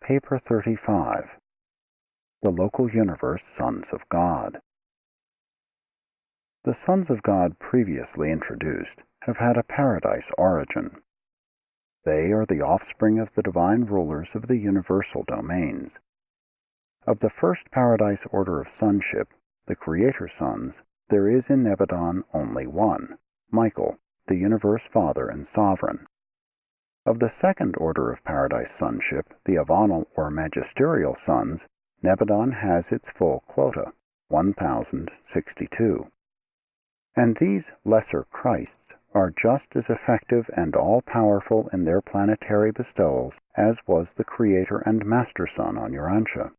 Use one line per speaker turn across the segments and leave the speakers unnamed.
Paper 35. The Local Universe Sons of God. The sons of God previously introduced have had a paradise origin. They are the offspring of the divine rulers of the universal domains. Of the first paradise order of sonship, the Creator sons, there is in Nebadon only one, Michael, the universe father and sovereign. Of the second order of paradise sonship, the Avanal or magisterial sons, Nebadon has its full quota, 1,062. And these lesser Christs are just as effective and all-powerful in their planetary bestowals as was the Creator and Master Son on Urantia.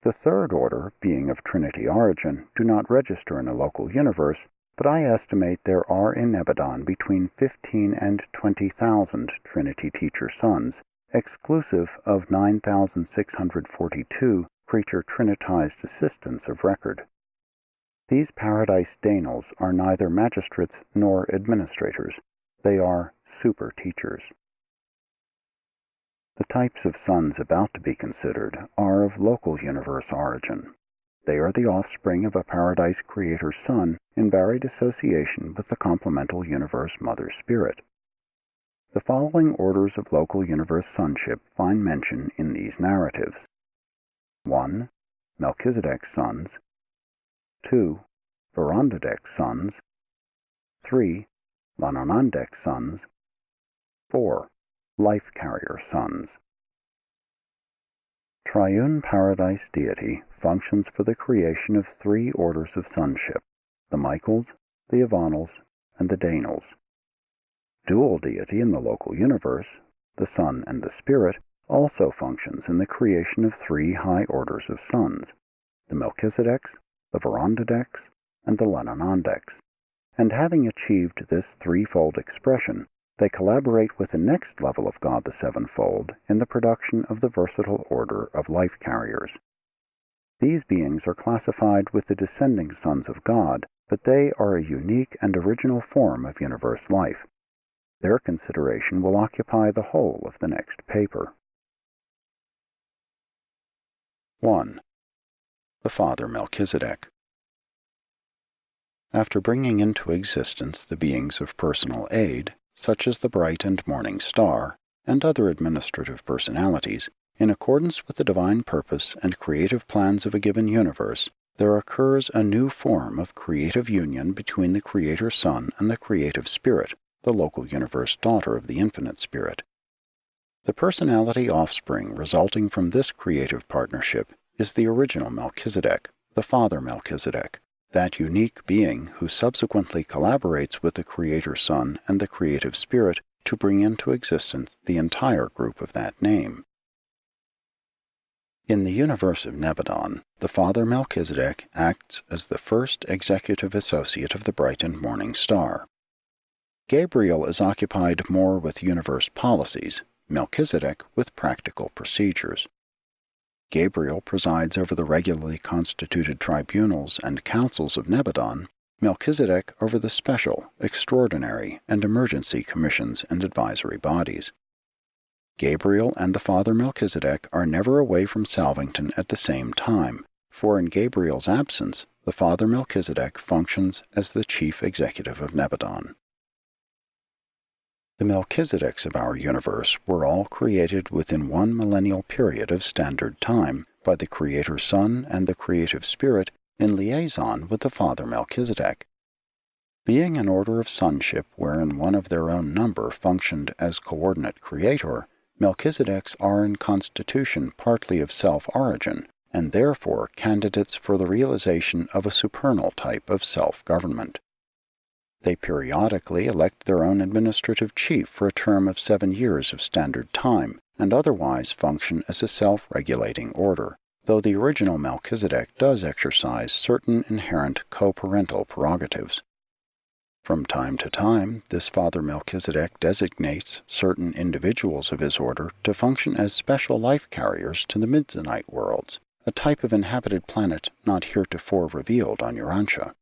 The third order, being of Trinity origin, do not register in a local universe, but I estimate there are in Nebadon between 15 and 20,000 Trinity teacher sons, exclusive of 9,642 creature trinitized assistants of record. These paradise Danals are neither magistrates nor administrators. They are super teachers. The types of sons about to be considered are of local universe origin. They are the offspring of a paradise creator son in varied association with the complemental universe mother spirit. The following orders of local universe sonship find mention in these narratives. 1. Melchizedek's sons. 2. Verandadek's sons. 3. Lananandek's sons. 4. Life carrier sons. Triune Paradise Deity functions for the creation of three orders of sonship, the Michaels, the Avanals, and the Danals. Dual deity in the local universe, the Son and the Spirit, also functions in the creation of three high orders of sons, the Melchizedeks, the Verandadeks, and the Lananandeks. And having achieved this threefold expression, they collaborate with the next level of God the Sevenfold in the production of the versatile order of life carriers. These beings are classified with the descending sons of God, but they are a unique and original form of universe life. Their consideration will occupy the whole of the next paper. 1. The Father Melchizedek. After bringing into existence the beings of personal aid, such as the bright and morning star, and other administrative personalities, in accordance with the divine purpose and creative plans of a given universe, there occurs a new form of creative union between the Creator Son and the Creative Spirit, the local universe daughter of the Infinite Spirit. The personality offspring resulting from this creative partnership is the original Melchizedek, the Father Melchizedek, that unique being who subsequently collaborates with the Creator Son and the Creative Spirit to bring into existence the entire group of that name. In the universe of Nebadon, the Father Melchizedek acts as the first executive associate of the bright and morning star. Gabriel is occupied more with universe policies, Melchizedek with practical procedures. Gabriel presides over the regularly constituted tribunals and councils of Nebadon, Melchizedek over the special, extraordinary, and emergency commissions and advisory bodies. Gabriel and the Father Melchizedek are never away from Salvington at the same time, for in Gabriel's absence, the Father Melchizedek functions as the chief executive of Nebadon. The Melchizedeks of our universe were all created within one millennial period of standard time by the Creator Son and the Creative Spirit in liaison with the Father Melchizedek. Being an order of sonship wherein one of their own number functioned as coordinate creator, Melchizedeks are in constitution partly of self-origin, and therefore candidates for the realization of a supernal type of self-government. They periodically elect their own administrative chief for a term of 7 years of standard time, and otherwise function as a self-regulating order, though the original Melchizedek does exercise certain inherent co-parental prerogatives. From time to time, this Father Melchizedek designates certain individuals of his order to function as special life carriers to the Midzanite worlds, a type of inhabited planet not heretofore revealed on Urantia.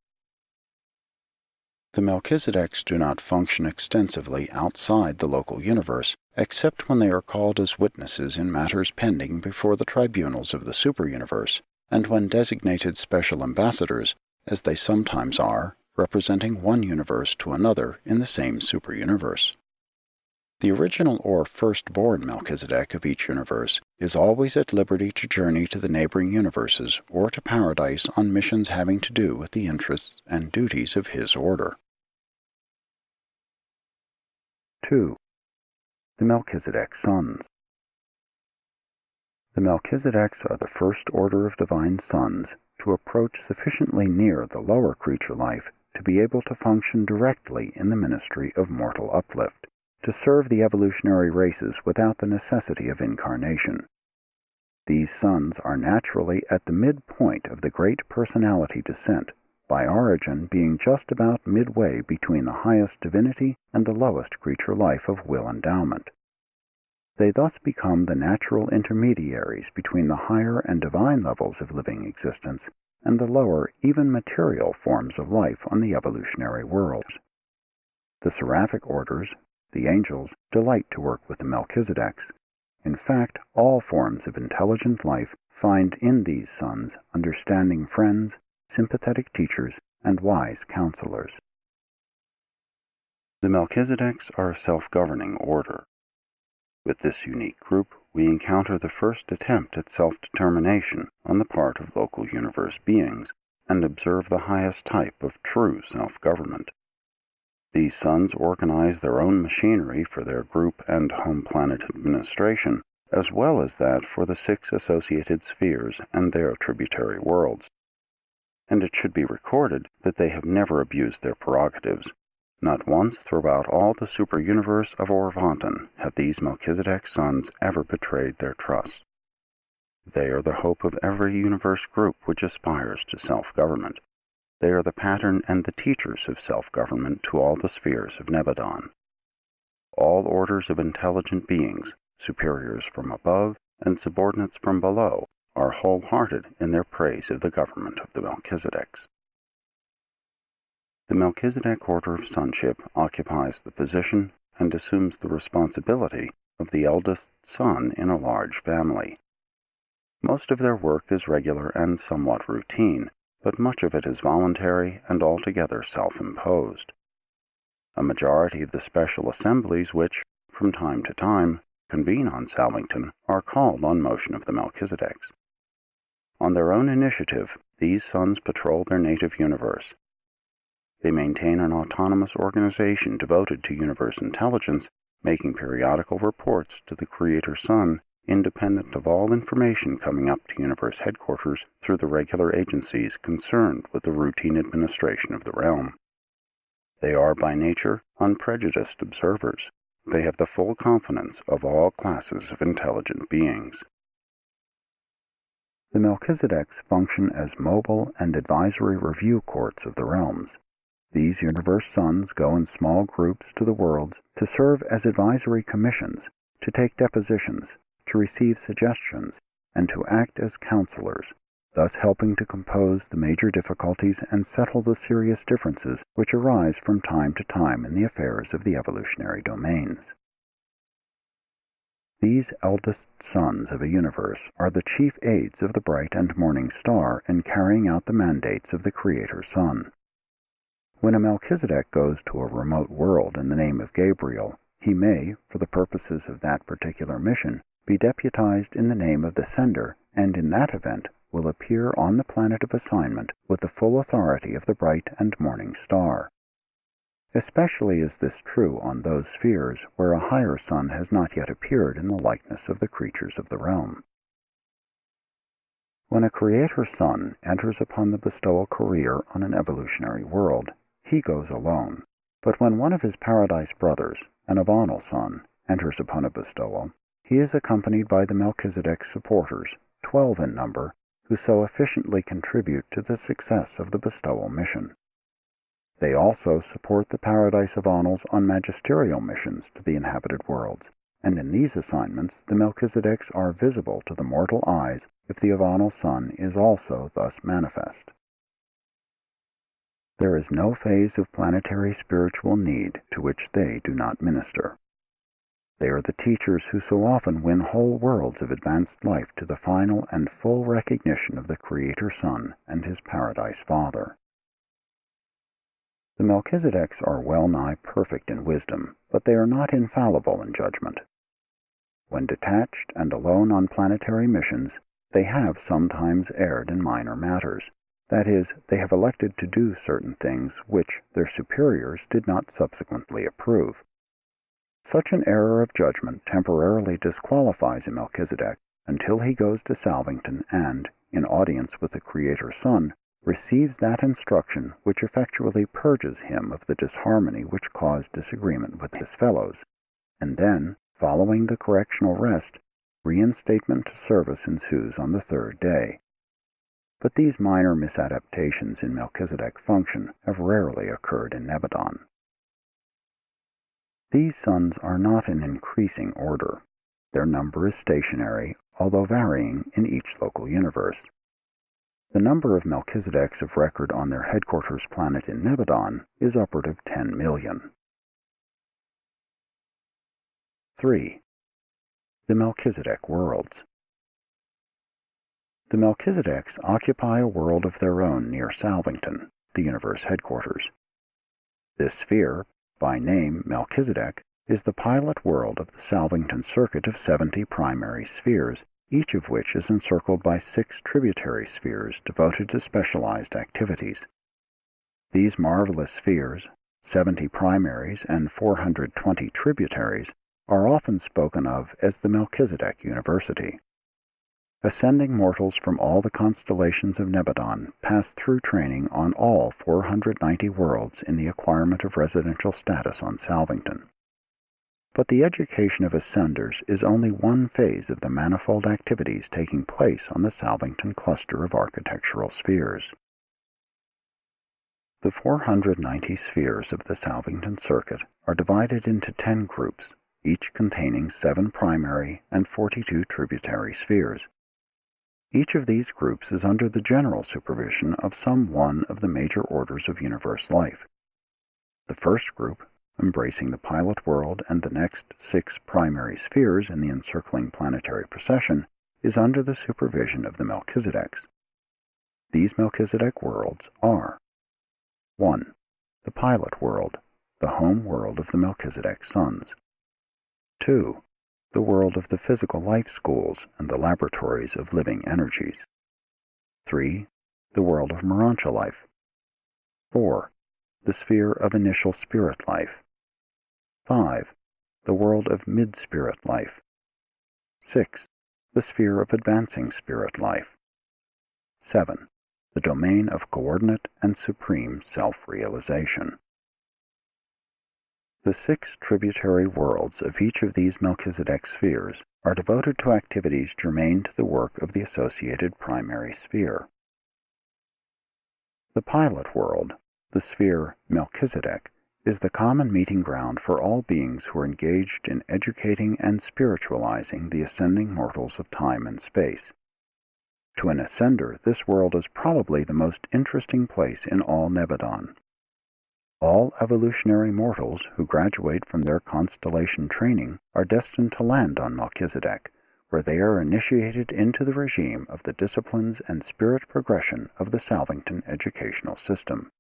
The Melchizedeks do not function extensively outside the local universe, except when they are called as witnesses in matters pending before the tribunals of the superuniverse, and when designated special ambassadors, as they sometimes are, representing one universe to another in the same superuniverse. The original or firstborn Melchizedek of each universe is always at liberty to journey to the neighboring universes or to paradise on missions having to do with the interests and duties of his order. 2. The Melchizedek Sons. The Melchizedeks are the first order of divine sons to approach sufficiently near the lower creature life to be able to function directly in the ministry of mortal uplift, to serve the evolutionary races without the necessity of incarnation. These sons are naturally at the midpoint of the great personality descent, by origin being just about midway between the highest divinity and the lowest creature life of will endowment. They thus become the natural intermediaries between the higher and divine levels of living existence and the lower, even material forms of life on the evolutionary worlds. The seraphic orders, the angels, delight to work with the Melchizedeks. In fact, all forms of intelligent life find in these sons understanding friends, sympathetic teachers, and wise counselors. The Melchizedeks are a self-governing order. With this unique group, we encounter the first attempt at self-determination on the part of local universe beings, and observe the highest type of true self-government. These sons organize their own machinery for their group and home planet administration, as well as that for the 6 associated spheres and their tributary worlds. And it should be recorded that they have never abused their prerogatives. Not once throughout all the super-universe of Orvanton have these Melchizedek sons ever betrayed their trust. They are the hope of every universe group which aspires to self-government. They are the pattern and the teachers of self-government to all the spheres of Nebadon. All orders of intelligent beings, superiors from above and subordinates from below, are wholehearted in their praise of the government of the Melchizedeks. The Melchizedek order of sonship occupies the position and assumes the responsibility of the eldest son in a large family. Most of their work is regular and somewhat routine, but much of it is voluntary and altogether self-imposed. A majority of the special assemblies which, from time to time, convene on Salvington are called on motion of the Melchizedeks. On their own initiative, these sons patrol their native universe. They maintain an autonomous organization devoted to universe intelligence, making periodical reports to the Creator Sun, independent of all information coming up to universe headquarters through the regular agencies concerned with the routine administration of the realm. They are by nature unprejudiced observers. They have the full confidence of all classes of intelligent beings. The Melchizedeks function as mobile and advisory review courts of the realms. These universe sons go in small groups to the worlds to serve as advisory commissions, to take depositions, to receive suggestions, and to act as counselors, thus helping to compose the major difficulties and settle the serious differences which arise from time to time in the affairs of the evolutionary domains. These eldest sons of a universe are the chief aides of the bright and morning star in carrying out the mandates of the Creator Sun. When a Melchizedek goes to a remote world in the name of Gabriel, he may, for the purposes of that particular mission, be deputized in the name of the sender, and in that event will appear on the planet of assignment with the full authority of the bright and morning star. Especially is this true on those spheres where a higher sun has not yet appeared in the likeness of the creatures of the realm. When a Creator Sun enters upon the bestowal career on an evolutionary world, he goes alone. But when one of his paradise brothers, an Avanal Sun, enters upon a bestowal, he is accompanied by the Melchizedek supporters, 12 in number, who so efficiently contribute to the success of the bestowal mission. They also support the Paradise Avanals on magisterial missions to the inhabited worlds, and in these assignments the Melchizedeks are visible to the mortal eyes if the Avanal Sun is also thus manifest. There is no phase of planetary spiritual need to which they do not minister. They are the teachers who so often win whole worlds of advanced life to the final and full recognition of the Creator Son and His Paradise Father. The Melchizedeks are well nigh perfect in wisdom, but they are not infallible in judgment. When detached and alone on planetary missions, they have sometimes erred in minor matters. That is, they have elected to do certain things which their superiors did not subsequently approve. Such an error of judgment temporarily disqualifies a Melchizedek until he goes to Salvington and, in audience with the Creator Son, receives that instruction which effectually purges him of the disharmony which caused disagreement with his fellows, and then, following the correctional rest, reinstatement to service ensues on the third day. But these minor misadaptations in Melchizedek function have rarely occurred in Nebadon. These sons are not in increasing order. Their number is stationary, although varying in each local universe. The number of Melchizedeks of record on their headquarters planet in Nebadon is upward of 10 million. 3. The Melchizedek Worlds. The Melchizedeks occupy a world of their own near Salvington, the universe headquarters. This sphere, by name Melchizedek, is the pilot world of the Salvington circuit of 70 primary spheres, each of which is encircled by 6 tributary spheres devoted to specialized activities. These marvelous spheres, 70 primaries and 420 tributaries, are often spoken of as the Melchizedek University. Ascending mortals from all the constellations of Nebadon pass through training on all 490 worlds in the acquirement of residential status on Salvington. But the education of ascenders is only one phase of the manifold activities taking place on the Salvington cluster of architectural spheres. The 490 spheres of the Salvington circuit are divided into 10 groups, each containing 7 primary and 42 tributary spheres. Each of these groups is under the general supervision of some one of the major orders of universe life. The first group, embracing the pilot world and the next 6 primary spheres in the encircling planetary procession, is under the supervision of the Melchizedeks. These Melchizedek worlds are: 1. The pilot world, the home world of the Melchizedek sons. 2. The world of the physical life schools and the laboratories of living energies. 3. The world of Urantia life. 4. The sphere of initial spirit life. 5. The world of mid-spirit life. 6. The sphere of advancing spirit life. 7. The domain of coordinate and supreme self-realization. The 6 tributary worlds of each of these Melchizedek spheres are devoted to activities germane to the work of the associated primary sphere. The pilot world, the sphere Melchizedek, is the common meeting ground for all beings who are engaged in educating and spiritualizing the ascending mortals of time and space. To an ascender, this world is probably the most interesting place in all Nebadon. All evolutionary mortals who graduate from their constellation training are destined to land on Melchizedek, where they are initiated into the regime of the disciplines and spirit progression of the Salvington educational system.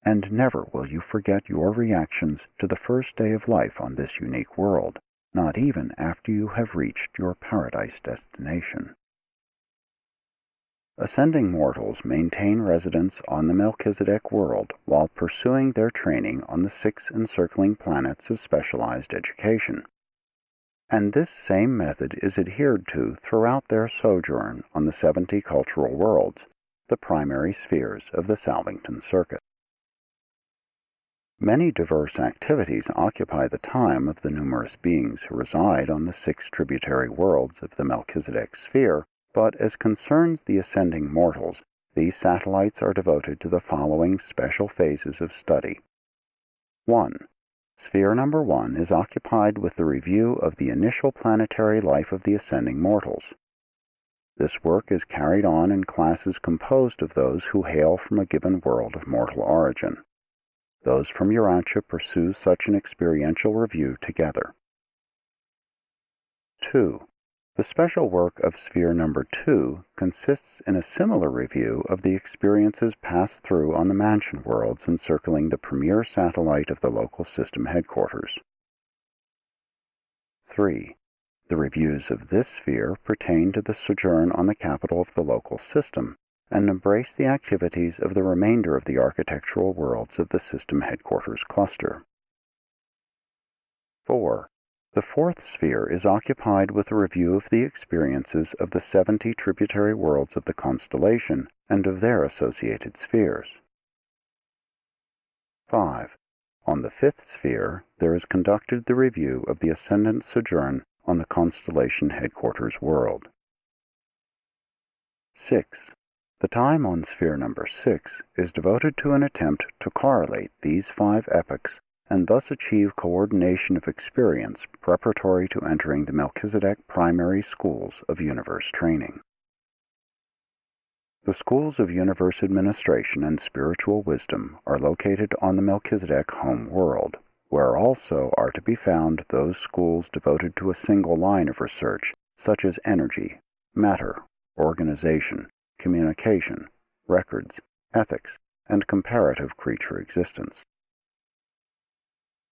And never will you forget your reactions to the first day of life on this unique world, not even after you have reached your paradise destination. Ascending mortals maintain residence on the Melchizedek world while pursuing their training on the 6 encircling planets of specialized education. And this same method is adhered to throughout their sojourn on the 70 cultural worlds, the primary spheres of the Salvington circuit. Many diverse activities occupy the time of the numerous beings who reside on the 6 tributary worlds of the Melchizedek sphere, but as concerns the ascending mortals, these satellites are devoted to the following special phases of study. 1. Sphere number 1 is occupied with the review of the initial planetary life of the ascending mortals. This work is carried on in classes composed of those who hail from a given world of mortal origin. Those from Urantia pursue such an experiential review together. 2. The special work of sphere number 2 consists in a similar review of the experiences passed through on the mansion worlds encircling the premier satellite of the local system headquarters. 3. The reviews of this sphere pertain to the sojourn on the capital of the local system and embrace the activities of the remainder of the architectural worlds of the system headquarters cluster. 4. The fourth sphere is occupied with a review of the experiences of the 70 tributary worlds of the constellation and of their associated spheres. 5. On the fifth sphere, there is conducted the review of the ascendant sojourn on the constellation headquarters world. 6. The time on sphere number 6 is devoted to an attempt to correlate these 5 epochs and thus achieve coordination of experience preparatory to entering the Melchizedek primary schools of universe training. The schools of universe administration and spiritual wisdom are located on the Melchizedek home world, where also are to be found those schools devoted to a single line of research, such as energy, matter, organization, communication, records, ethics, and comparative creature existence.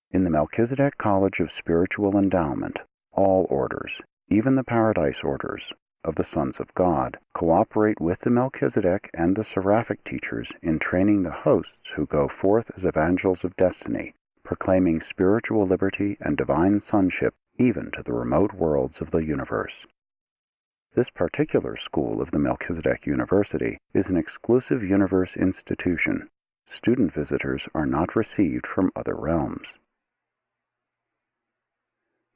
In the Melchizedek College of Spiritual Endowment, all orders, even the Paradise orders of the Sons of God, cooperate with the Melchizedek and the Seraphic teachers in training the hosts who go forth as evangels of destiny, proclaiming spiritual liberty and divine sonship even to the remote worlds of the universe. This particular school of the Melchizedek University is an exclusive universe institution. Student visitors are not received from other realms.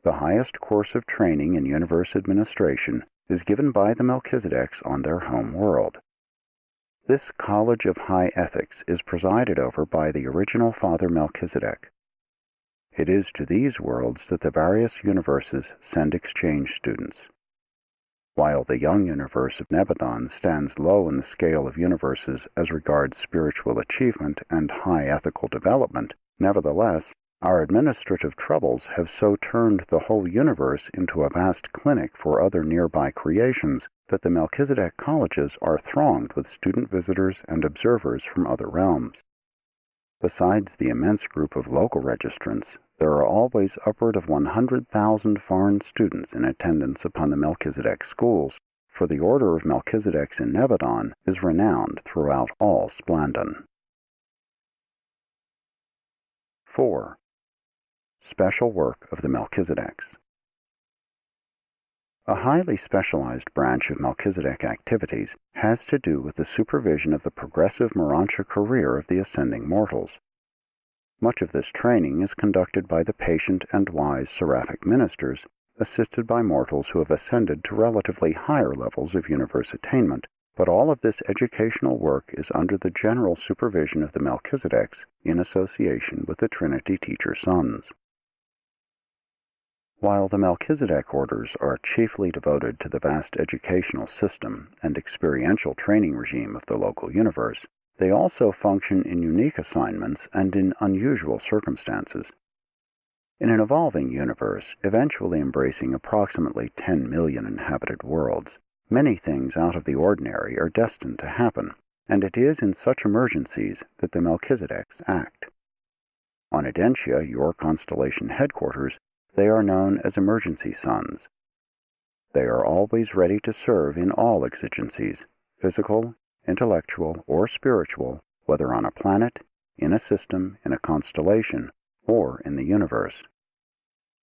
The highest course of training in universe administration is given by the Melchizedeks on their home world. This College of High Ethics is presided over by the original Father Melchizedek. It is to these worlds that the various universes send exchange students. While the young universe of Nebadon stands low in the scale of universes as regards spiritual achievement and high ethical development, nevertheless, our administrative troubles have so turned the whole universe into a vast clinic for other nearby creations that the Melchizedek colleges are thronged with student visitors and observers from other realms. Besides the immense group of local registrants, there are always upward of 100,000 foreign students in attendance upon the Melchizedek schools, for the order of Melchizedeks in Nebadon is renowned throughout all Splandon. 4. Special work of the Melchizedeks. A highly specialized branch of Melchizedek activities has to do with the supervision of the progressive Urantia career of the ascending mortals. Much of this training is conducted by the patient and wise seraphic ministers, assisted by mortals who have ascended to relatively higher levels of universe attainment, but all of this educational work is under the general supervision of the Melchizedeks in association with the Trinity Teacher Sons. While the Melchizedek orders are chiefly devoted to the vast educational system and experiential training regime of the local universe, they also function in unique assignments and in unusual circumstances. In an evolving universe, eventually embracing approximately 10 million inhabited worlds, many things out of the ordinary are destined to happen, and it is in such emergencies that the Melchizedeks act. On Urantia, your constellation headquarters, they are known as emergency sons. They are always ready to serve in all exigencies, physical, intellectual, or spiritual, whether on a planet, in a system, in a constellation, or in the universe.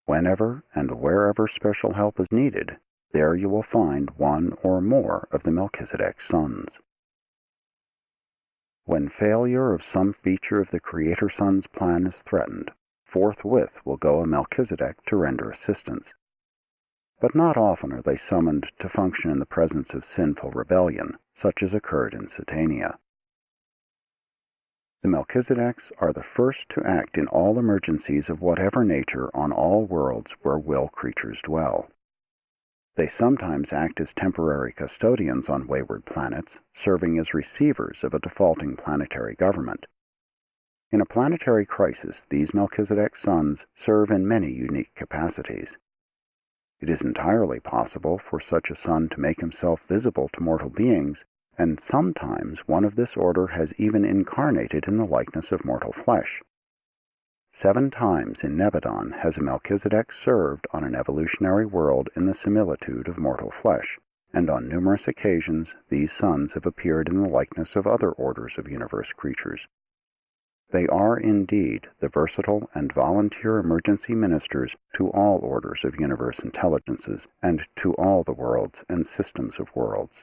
Whenever and wherever special help is needed, there you will find one or more of the Melchizedek sons. When failure of some feature of the Creator Son's plan is threatened, forthwith will go a Melchizedek to render assistance. But not often are they summoned to function in the presence of sinful rebellion, such as occurred in Satania. The Melchizedeks are the first to act in all emergencies of whatever nature on all worlds where will creatures dwell. They sometimes act as temporary custodians on wayward planets, serving as receivers of a defaulting planetary government. In a planetary crisis, these Melchizedek sons serve in many unique capacities. It is entirely possible for such a son to make himself visible to mortal beings, and sometimes one of this order has even incarnated in the likeness of mortal flesh. 7 times in Nebadon has a Melchizedek served on an evolutionary world in the similitude of mortal flesh, and on numerous occasions these sons have appeared in the likeness of other orders of universe creatures. They are indeed the versatile and volunteer emergency ministers to all orders of universe intelligences and to all the worlds and systems of worlds.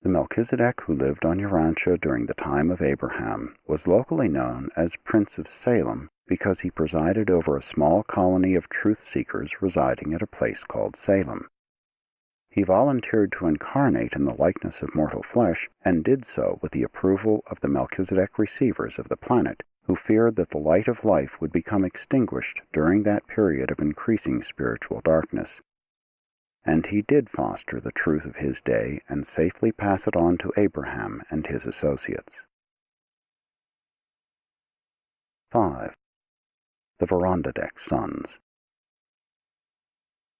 The Melchizedek who lived on Urantia during the time of Abraham was locally known as Prince of Salem because he presided over a small colony of truth-seekers residing at a place called Salem. He volunteered to incarnate in the likeness of mortal flesh, and did so with the approval of the Melchizedek receivers of the planet, who feared that the light of life would become extinguished during that period of increasing spiritual darkness. And he did foster the truth of his day and safely pass it on to Abraham and his associates. 5. The Verondadek Sons.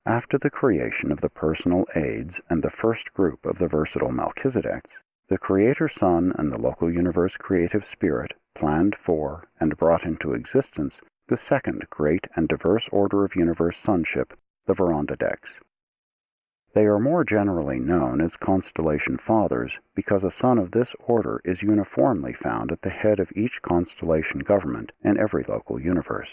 After the creation of the personal aids and the first group of the versatile Melchizedeks, the Creator Son and the local universe creative spirit planned for and brought into existence the second great and diverse order of universe sonship, the Verondadeks. They are more generally known as constellation fathers because a son of this order is uniformly found at the head of each constellation government in every local universe.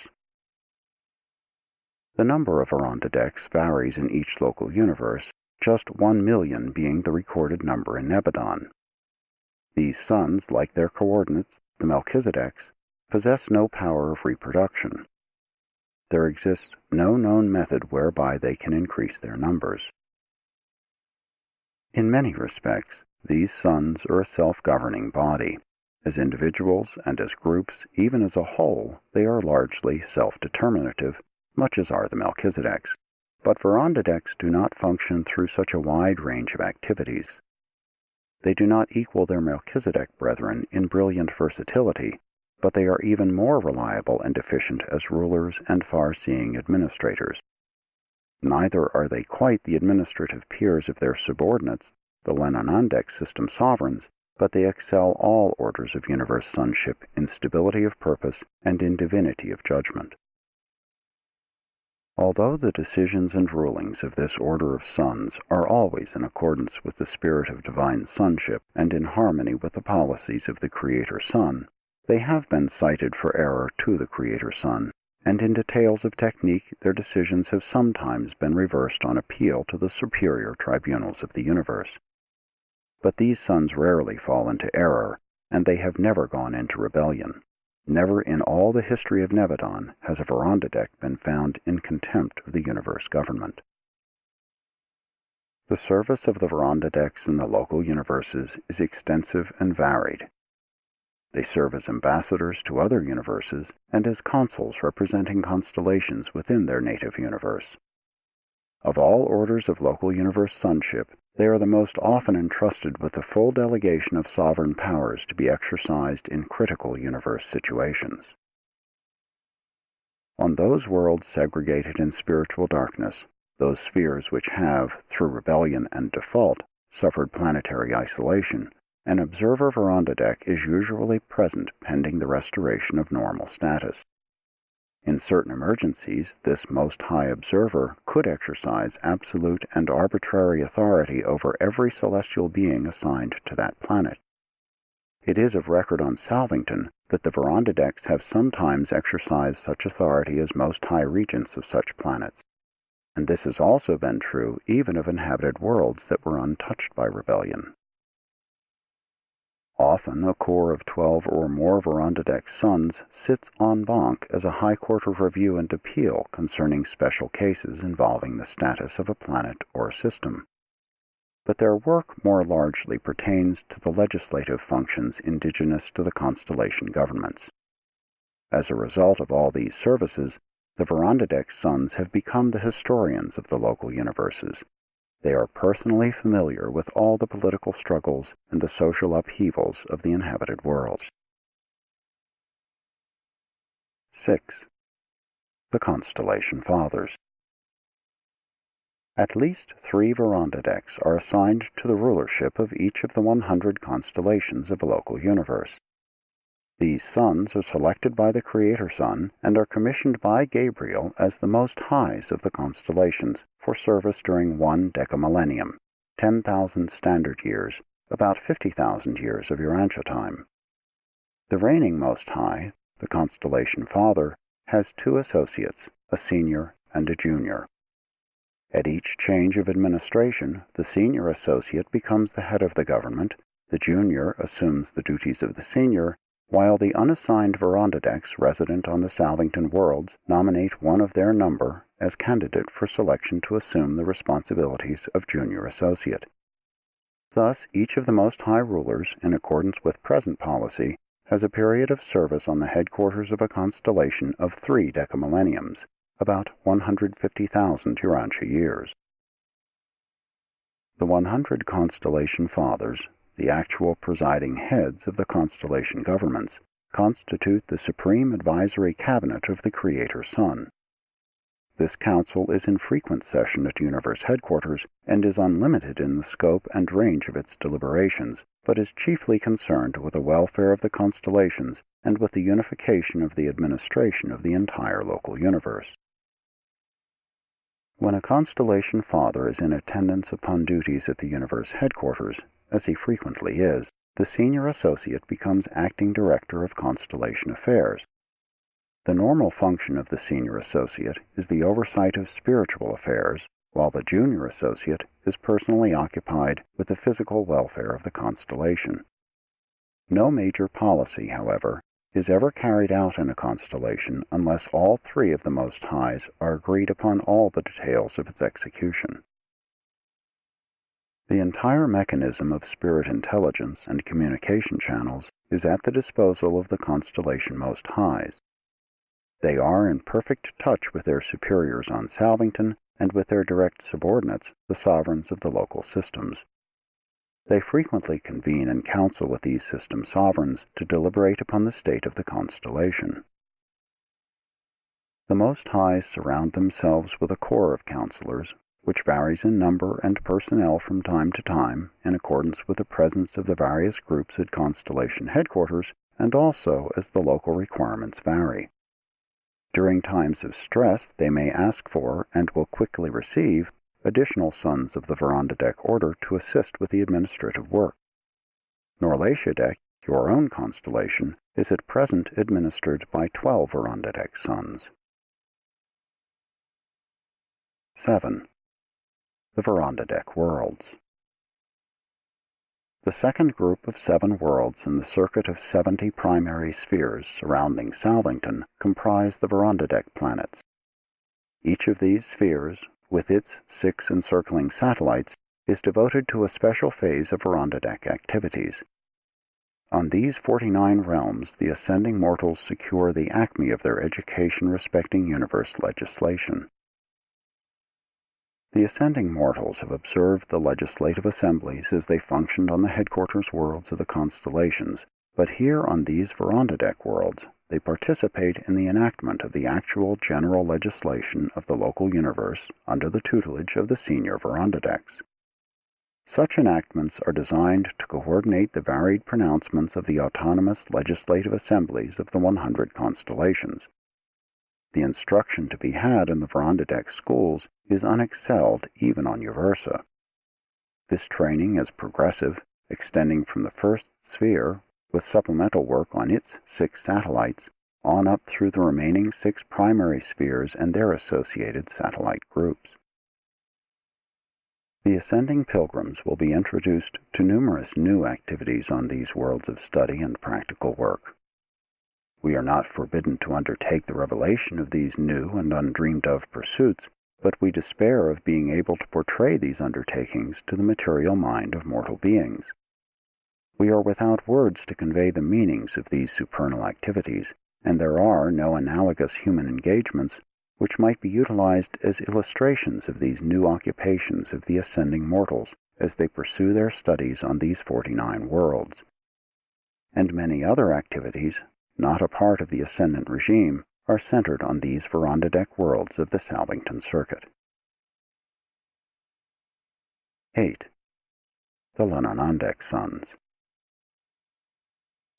The number of Verondadeks varies in each local universe, just 1 million being the recorded number in Nebadon. These sons, like their coordinates, the Melchizedeks, possess no power of reproduction. There exists no known method whereby they can increase their numbers. In many respects, these sons are a self-governing body. As individuals and as groups, even as a whole, they are largely self-determinative, much as are the Melchizedeks, but Verondadeks do not function through such a wide range of activities. They do not equal their Melchizedek brethren in brilliant versatility, but they are even more reliable and efficient as rulers and far-seeing administrators. Neither are they quite the administrative peers of their subordinates, the Lenonandek system sovereigns, but they excel all orders of universe sonship in stability of purpose and in divinity of judgment. Although the decisions and rulings of this order of sons are always in accordance with the spirit of divine sonship and in harmony with the policies of the Creator Son, they have been cited for error to the Creator Son, and in details of technique their decisions have sometimes been reversed on appeal to the superior tribunals of the universe. But these sons rarely fall into error, and they have never gone into rebellion. Never in all the history of Nebadon has a Verondadek been found in contempt of the universe government. The service of the Verondadeks in the local universes is extensive and varied. They serve as ambassadors to other universes and as consuls representing constellations within their native universe. Of all orders of local universe sonship, they are the most often entrusted with the full delegation of sovereign powers to be exercised in critical universe situations. On those worlds segregated in spiritual darkness, those spheres which have, through rebellion and default, suffered planetary isolation, an observer Verondadek is usually present pending the restoration of normal status. In certain emergencies, this Most High Observer could exercise absolute and arbitrary authority over every celestial being assigned to that planet. It is of record on Salvington that the Verondadeks have sometimes exercised such authority as Most High Regents of such planets, and this has also been true even of inhabited worlds that were untouched by rebellion. Often a corps of 12 or more Verondadek sons sits en banc as a high court of review and appeal concerning special cases involving the status of a planet or system. But their work more largely pertains to the legislative functions indigenous to the constellation governments. As a result of all these services, the Verondadek sons have become the historians of the local universes. They are personally familiar with all the political struggles and the social upheavals of the inhabited worlds. 6. The Constellation Fathers. At least 3 veranda decks are assigned to the rulership of each of the 100 constellations of a local universe. These suns are selected by the Creator Sun and are commissioned by Gabriel as the most highs of the constellations for service during one decamillennium, 10,000 standard years, about 50,000 years of Urantia time. The reigning Most High, the constellation Father, has 2 associates, a senior and a junior. At each change of administration, the senior associate becomes the head of the government, the junior assumes the duties of the senior, while the unassigned veranda decks resident on the Salvington worlds nominate one of their number as candidate for selection to assume the responsibilities of junior associate. Thus, each of the Most High rulers, in accordance with present policy, has a period of service on the headquarters of a constellation of 3 decamillenniums, about 150,000 Urantia years. The 100 constellation fathers, the actual presiding heads of the constellation governments, constitute the supreme advisory cabinet of the Creator Sun. This council is in frequent session at universe headquarters and is unlimited in the scope and range of its deliberations, but is chiefly concerned with the welfare of the constellations and with the unification of the administration of the entire local universe. When a constellation father is in attendance upon duties at the universe headquarters, as he frequently is, the senior associate becomes acting director of constellation affairs. The normal function of the senior associate is the oversight of spiritual affairs, while the junior associate is personally occupied with the physical welfare of the constellation. No major policy, however, is ever carried out in a constellation unless all 3 of the Most Highs are agreed upon all the details of its execution. The entire mechanism of spirit intelligence and communication channels is at the disposal of the constellation Most Highs. They are in perfect touch with their superiors on Salvington and with their direct subordinates, the sovereigns of the local systems. They frequently convene in council with these system sovereigns to deliberate upon the state of the constellation. The Most Highs surround themselves with a corps of counselors, which varies in number and personnel from time to time in accordance with the presence of the various groups at constellation headquarters and also as the local requirements vary. During times of stress, they may ask for, and will quickly receive, additional sons of the veranda deck order to assist with the administrative work. Norlatia deck, your own constellation, is at present administered by 12 veranda deck sons. 7. The veranda deck worlds. The second group of 7 worlds in the circuit of 70 primary spheres surrounding Salvington comprise the veranda deck planets. Each of these spheres, with its 6 encircling satellites, is devoted to a special phase of veranda deck activities. On these 49 realms, the ascending mortals secure the acme of their education respecting universe legislation. The ascending mortals have observed the legislative assemblies as they functioned on the headquarters worlds of the constellations, but here on these veranda deck worlds, they participate in the enactment of the actual general legislation of the local universe under the tutelage of the senior veranda decks. Such enactments are designed to coordinate the varied pronouncements of the autonomous legislative assemblies of the 100 constellations. The instruction to be had in the veranda deck schools is unexcelled even on Uversa. This training is progressive, extending from the first sphere, with supplemental work on its 6 satellites, on up through the remaining 6 primary spheres and their associated satellite groups. The ascending pilgrims will be introduced to numerous new activities on these worlds of study and practical work. We are not forbidden to undertake the revelation of these new and undreamed-of pursuits, but we despair of being able to portray these undertakings to the material mind of mortal beings. We are without words to convey the meanings of these supernal activities, and there are no analogous human engagements which might be utilized as illustrations of these new occupations of the ascending mortals as they pursue their studies on these 49 worlds. And many other activities, not a part of the ascendant regime, are centered on these veranda deck worlds of the Salvington circuit. 8. The Lananandek Sons.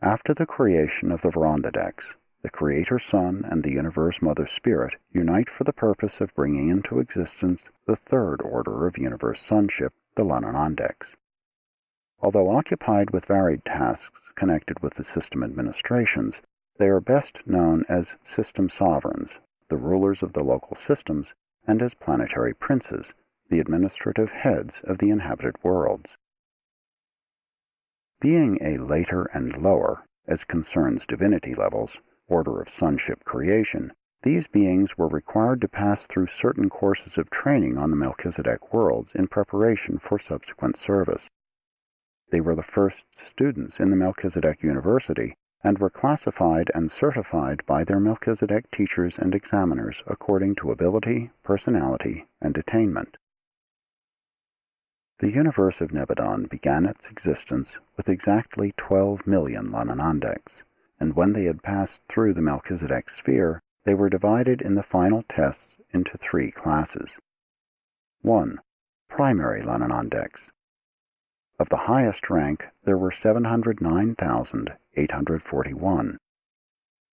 After the creation of the Verondadeks, the Creator Son and the Universe Mother Spirit unite for the purpose of bringing into existence the third order of universe sonship, the Lananandeks. Although occupied with varied tasks connected with the system administrations, they are best known as system sovereigns, the rulers of the local systems, and as planetary princes, the administrative heads of the inhabited worlds. Being a later and lower, as concerns divinity levels, order of sonship creation, these beings were required to pass through certain courses of training on the Melchizedek worlds in preparation for subsequent service. They were the first students in the Melchizedek University and were classified and certified by their Melchizedek teachers and examiners according to ability, personality, and attainment. The universe of Nebadon began its existence with exactly 12 million Lananandeks, and when they had passed through the Melchizedek sphere, they were divided in the final tests into 3 classes. 1. Primary Lananandeks. Of the highest rank, there were 709,841.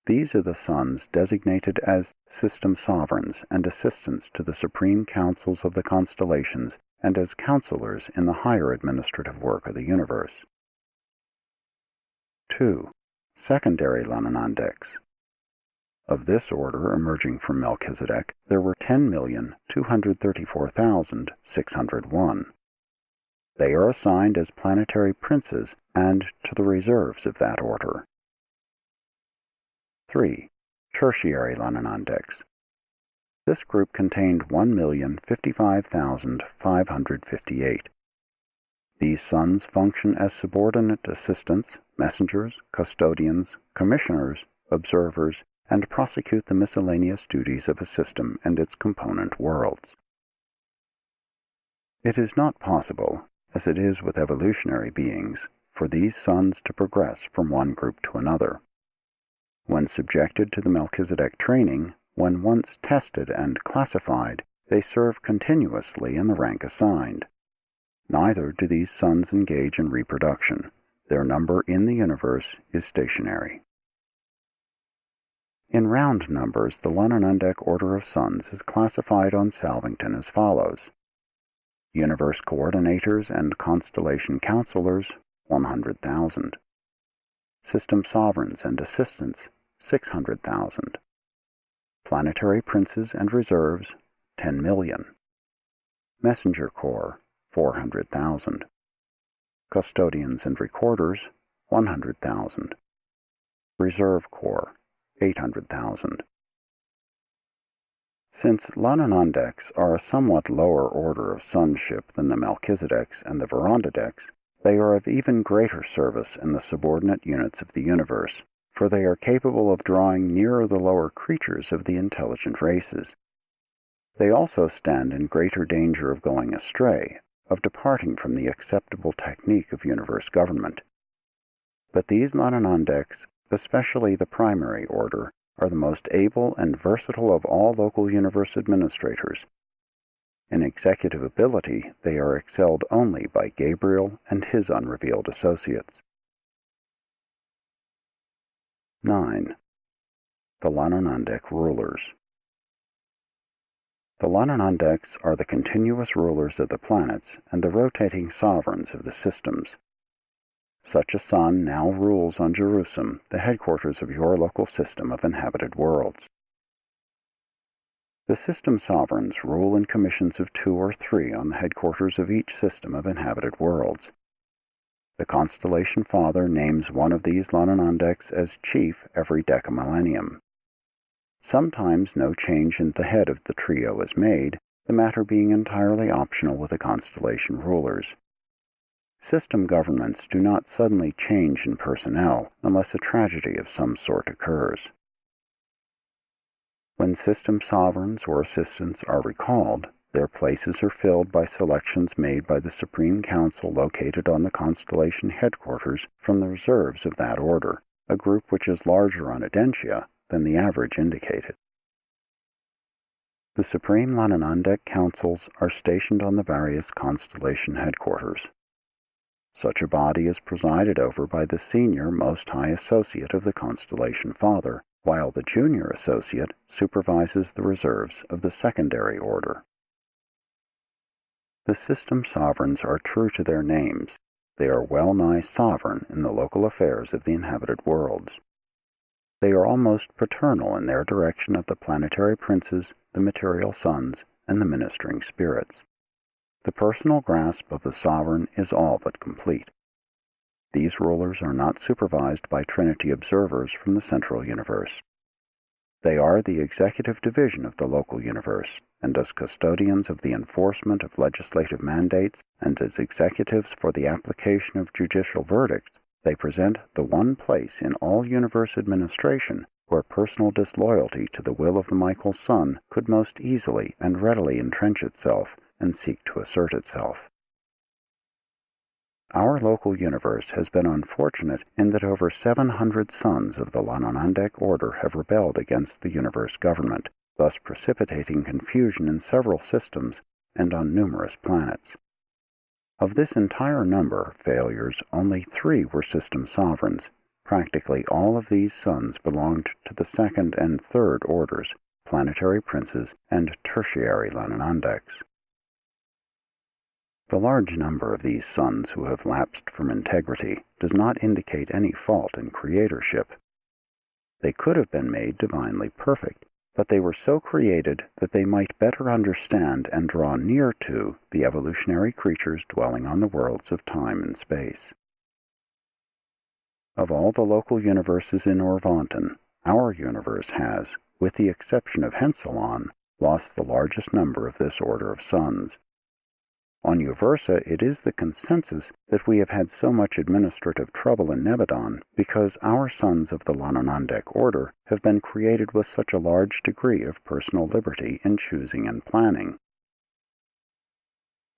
These are the sons designated as system sovereigns and assistants to the supreme councils of the constellations and as counselors in the higher administrative work of the universe. 2. Secondary Lananandeks. Of this order emerging from Melchizedek, there were 10,234,601. They are assigned as planetary princes and to the reserves of that order. 3. Tertiary Lananandeks. This group contained 1,055,558. These sons function as subordinate assistants, messengers, custodians, commissioners, observers, and prosecute the miscellaneous duties of a system and its component worlds. It is not possible, as it is with evolutionary beings, for these sons to progress from one group to another. When subjected to the Melchizedek training, when once tested and classified, they serve continuously in the rank assigned. Neither do these sons engage in reproduction. Their number in the universe is stationary. In round numbers, the Lananandek order of sons is classified on Salvington as follows. Universe coordinators and constellation counselors, 100,000. System sovereigns and assistants, 600,000. Planetary princes and reserves, 10 million. Messenger corps, 400,000. Custodians and recorders, 100,000. Reserve corps, 800,000. Since Lananandeks are a somewhat lower order of sonship than the Melchizedeks and the Verondadeks, they are of even greater service in the subordinate units of the universe, for they are capable of drawing nearer the lower creatures of the intelligent races. They also stand in greater danger of going astray, of departing from the acceptable technique of universe government. But these Lananandeks, especially the primary order, are the most able and versatile of all local universe administrators. In executive ability, they are excelled only by Gabriel and his unrevealed associates. 9. The Lananandek Rulers. The Lananandeks are the continuous rulers of the planets and the rotating sovereigns of the systems. Such a son now rules on Jerusalem, the headquarters of your local system of inhabited worlds. The system sovereigns rule in commissions of 2 or 3 on the headquarters of each system of inhabited worlds. The constellation father names one of these Lananandeks as chief every decamillennium. Sometimes no change in the head of the trio is made, the matter being entirely optional with the constellation rulers. System governments do not suddenly change in personnel unless a tragedy of some sort occurs. When system sovereigns or assistants are recalled, their places are filled by selections made by the Supreme Council located on the constellation headquarters from the reserves of that order, a group which is larger on Audentia than the average indicated. The Supreme Lananandek Councils are stationed on the various constellation headquarters. Such a body is presided over by the senior Most High Associate of the Constellation Father, while the junior associate supervises the reserves of the secondary order. The system sovereigns are true to their names. They are well-nigh sovereign in the local affairs of the inhabited worlds. They are almost paternal in their direction of the planetary princes, the material sons, and the ministering spirits. The personal grasp of the sovereign is all but complete. These rulers are not supervised by Trinity observers from the central universe. They are the executive division of the local universe, and as custodians of the enforcement of legislative mandates and as executives for the application of judicial verdicts, they present the one place in all universe administration where personal disloyalty to the will of the Michael Sun could most easily and readily entrench itself and seek to assert itself. Our local universe has been unfortunate in that over 700 sons of the Lananandek order have rebelled against the universe government, thus precipitating confusion in several systems and on numerous planets. Of this entire number of failures, only 3 were system sovereigns. Practically all of these sons belonged to the second and third orders, planetary princes and tertiary Lananandeks. The large number of these sons who have lapsed from integrity does not indicate any fault in creatorship. They could have been made divinely perfect, but they were so created that they might better understand and draw near to the evolutionary creatures dwelling on the worlds of time and space. Of all the local universes in Orvanton, our universe has, with the exception of Henselon, lost the largest number of this order of sons. On Uversa, it is the consensus that we have had so much administrative trouble in Nebadon because our sons of the Lananandek order have been created with such a large degree of personal liberty in choosing and planning.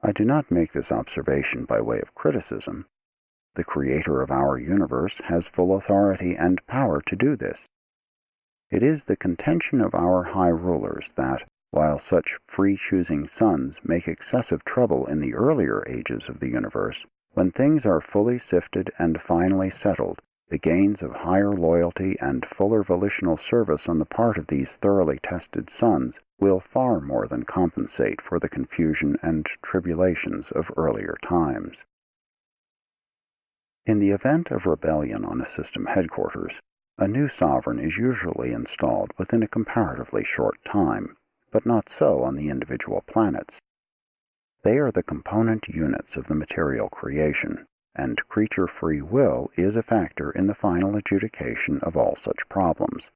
I do not make this observation by way of criticism. The creator of our universe has full authority and power to do this. It is the contention of our high rulers that, while such free-choosing sons make excessive trouble in the earlier ages of the universe, when things are fully sifted and finally settled, the gains of higher loyalty and fuller volitional service on the part of these thoroughly tested sons will far more than compensate for the confusion and tribulations of earlier times. In the event of rebellion on a system headquarters, a new sovereign is usually installed within a comparatively short time, but not so on the individual planets. They are the component units of the material creation, and creature free will is a factor in the final adjudication of all such problems.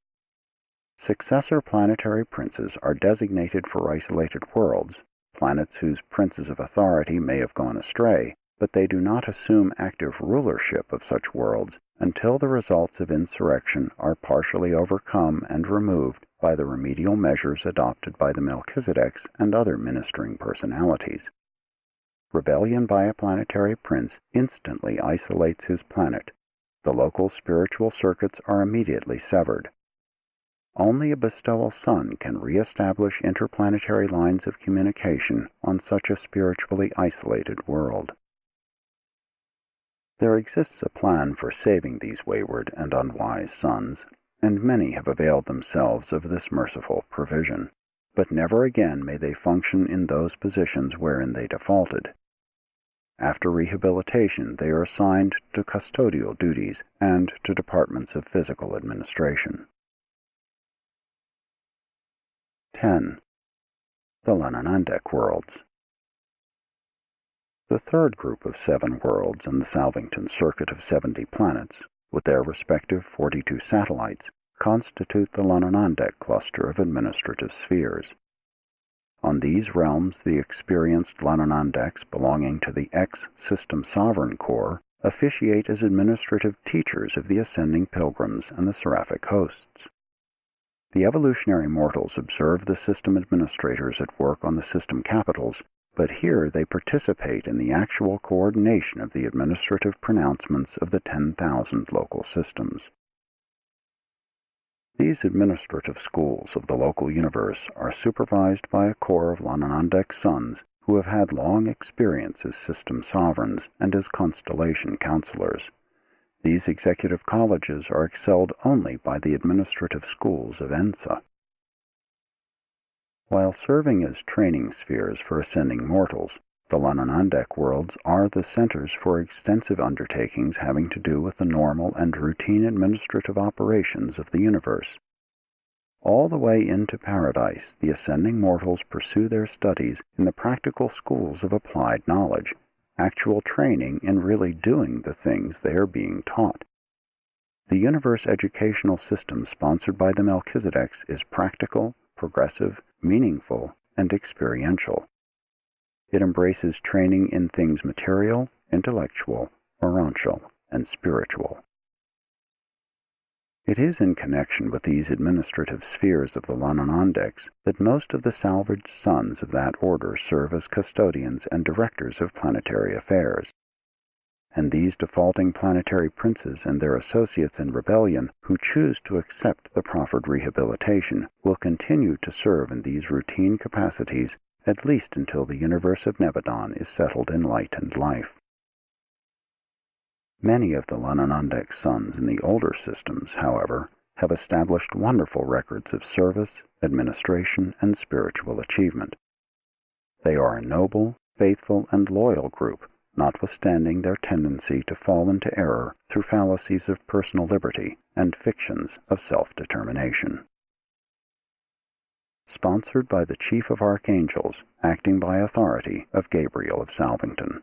Successor planetary princes are designated for isolated worlds, planets whose princes of authority may have gone astray, but they do not assume active rulership of such worlds until the results of insurrection are partially overcome and removed by the remedial measures adopted by the Melchizedeks and other ministering personalities. Rebellion by a planetary prince instantly isolates his planet. The local spiritual circuits are immediately severed. Only a bestowal sun can re-establish interplanetary lines of communication on such a spiritually isolated world. There exists a plan for saving these wayward and unwise sons, and many have availed themselves of this merciful provision. But never again may they function in those positions wherein they defaulted. After rehabilitation, they are assigned to custodial duties and to departments of physical administration. 10. The Lananandek Worlds. The third group of 7 worlds in the Salvington circuit of 70 planets, with their respective 42 satellites, constitute the Lananandek cluster of administrative spheres. On these realms, the experienced Lananandeks belonging to the X-System Sovereign Corps officiate as administrative teachers of the ascending pilgrims and the seraphic hosts. The evolutionary mortals observe the system administrators at work on the system capitals, but here they participate in the actual coordination of the administrative pronouncements of the 10,000 local systems. These administrative schools of the local universe are supervised by a corps of Lananandek's sons who have had long experience as system sovereigns and as constellation counselors. These executive colleges are excelled only by the administrative schools of Ensa. While serving as training spheres for ascending mortals, the Lananandek worlds are the centers for extensive undertakings having to do with the normal and routine administrative operations of the universe. All the way into paradise, the ascending mortals pursue their studies in the practical schools of applied knowledge, actual training in really doing the things they are being taught. The universe educational system sponsored by the Melchizedeks is practical, progressive, meaningful, and experiential. It embraces training in things material, intellectual, urantial, and spiritual. It is in connection with these administrative spheres of the Lananandeks that most of the salvaged sons of that order serve as custodians and directors of planetary affairs. And these defaulting planetary princes and their associates in rebellion who choose to accept the proffered rehabilitation will continue to serve in these routine capacities at least until the universe of Nebadon is settled in light and life. Many of the Lananandek sons in the older systems, however, have established wonderful records of service, administration, and spiritual achievement. They are a noble, faithful, and loyal group, notwithstanding their tendency to fall into error through fallacies of personal liberty and fictions of self-determination. Sponsored by the Chief of Archangels, acting by authority of Gabriel of Salvington.